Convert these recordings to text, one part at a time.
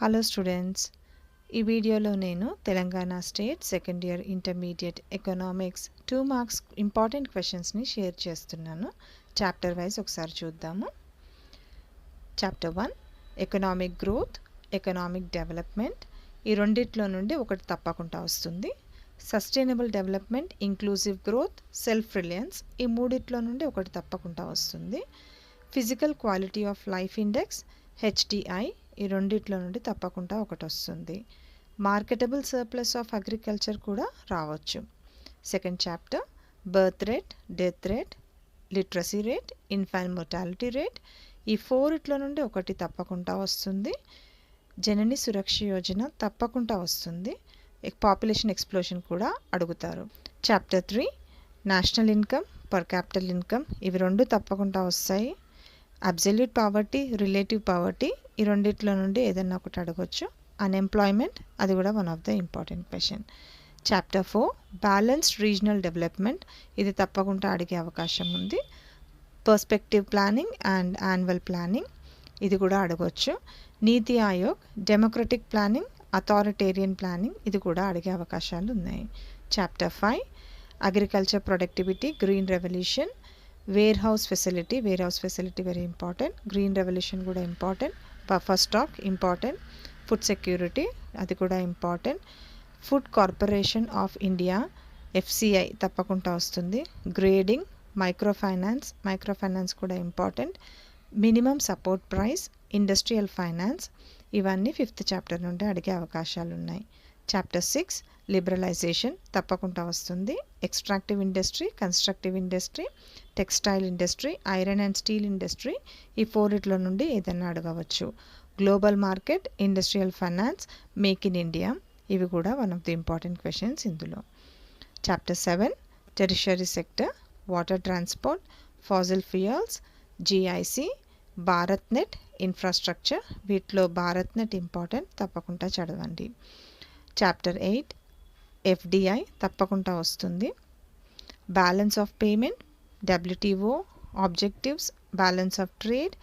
Hello students, ఈ వీడియోలో నేను Telangana state second year intermediate economics 2 marks important క్వశ్చన్స్ని షేర్ చేస్తున్నాను. చాప్టర్ వైజ్ ఒకసారి చూద్దాము. Chapter 1 economic growth, economic development. ఈ రెండిట్లో నుండి ఒకటి తప్పకుండా వస్తుంది. Sustainable development, inclusive growth, self reliance, ఈ మూడిట్లో నుండి ఒకటి తప్పకుండా వస్తుంది. Physical quality of life index, HDI, ఈ రెండిట్లో నుండి తప్పకుండా ఒకటి వస్తుంది. మార్కెటబుల్ సర్ప్లస్ ఆఫ్ అగ్రికల్చర్ కూడా రావచ్చు. Second chapter birth rate, death rate, literacy rate, infant mortality rate, ఈ 4 నుండి ఒకటి తప్పకుండా వస్తుంది. జనని సురక్ష యోజన తప్పకుండా వస్తుంది. పాపులేషన్ ఎక్స్ప్లోషన్ కూడా అడుగుతారు. Chapter 3 national income, per capital income, ఇవి రెండు తప్పకుండా వస్తాయి. అబ్సల్యూట్ పావర్టీ, రిలేటివ్ పావర్టీ, ఈ రెండిట్లో నుండి ఏదైనా ఒకటి అడగొచ్చు. అన్ఎంప్లాయ్మెంట్, అది కూడా one of the important question. Chapter 4 balanced regional development, ఇది తప్పకుండా అడిగే అవకాశం ఉంది. Perspective planning and annual planning, ఇది కూడా అడగొచ్చు. NITI Aayog, democratic planning, authoritarian planning, ఇది కూడా అడిగే అవకాశాలు ఉన్నాయి. Chapter 5 agriculture productivity, green revolution, warehouse facility very important. Green revolution కూడా important. Buffer stock important. Food security, అది కూడా important. Food corporation of India, FCI తప్పకుండా వస్తుంది. గ్రేడింగ్, మైక్రో ఫైనాన్స్ కూడా important. Minimum support price, industrial finance, ఇవన్నీ 5th chapter నుండి అడిగే అవకాశాలు ఉన్నాయి. చాప్టర్ 6 లిబరలైజేషన్ తప్పకుండా వస్తుంది. Extractive industry, constructive industry, textile industry, iron and steel industry, ఈ 4 నుండి ఏదైనా అడగవచ్చు. Global market, industrial finance, make in India, ఇవి కూడా one of the important questions ఇందులో. Chapter 7 tertiary sector, water transport, fossil fuels, GIC, Bharat net, infrastructure, వీటిలో Bharat net important, తప్పకుండా చదవండి. చాప్టర్ 8 FDI తప్పకుండా వస్తుంది. Balance of payment, WTO objectives, balance of trade,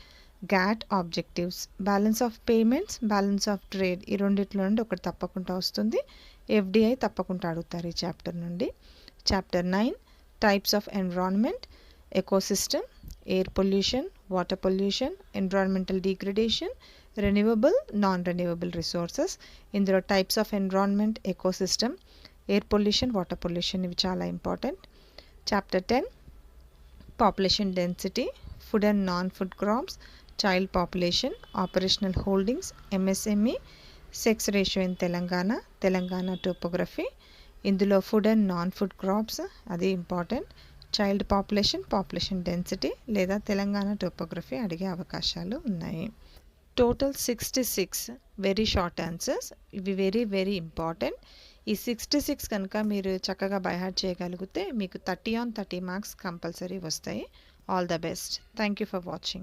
GATT objectives, balance of payments, balance of trade, ఈ రెండిట్లో నుండి ఒకటి తప్పకుండా వస్తుంది. FDI తప్పకుండా అడుగుతారు ఈ చాప్టర్ నుండి. Chapter 9 types of environment, ecosystem, air pollution, water pollution, environmental degradation, renewable, non renewable resources, ఇందులో types of environment, ecosystem, air pollution, water pollution, ఇవి చాలా important. Chapter 10 population density, food and non food crops, child population, operational holdings, MSME, sex ratio in Telangana topography, ఇందులో food and non food crops, అది important. Child population density లేదా Telangana topography అడిగే అవకాశాలు ఉన్నాయి. Total 66 very short answers, ఇవి very important. ఈ 66 కనుక మీరు చక్కగా బైహార్ట్ చేయగలిగితే మీకు 30 on 30 మార్క్స్ కంపల్సరీ వస్తాయి. All the best. Thank you for watching.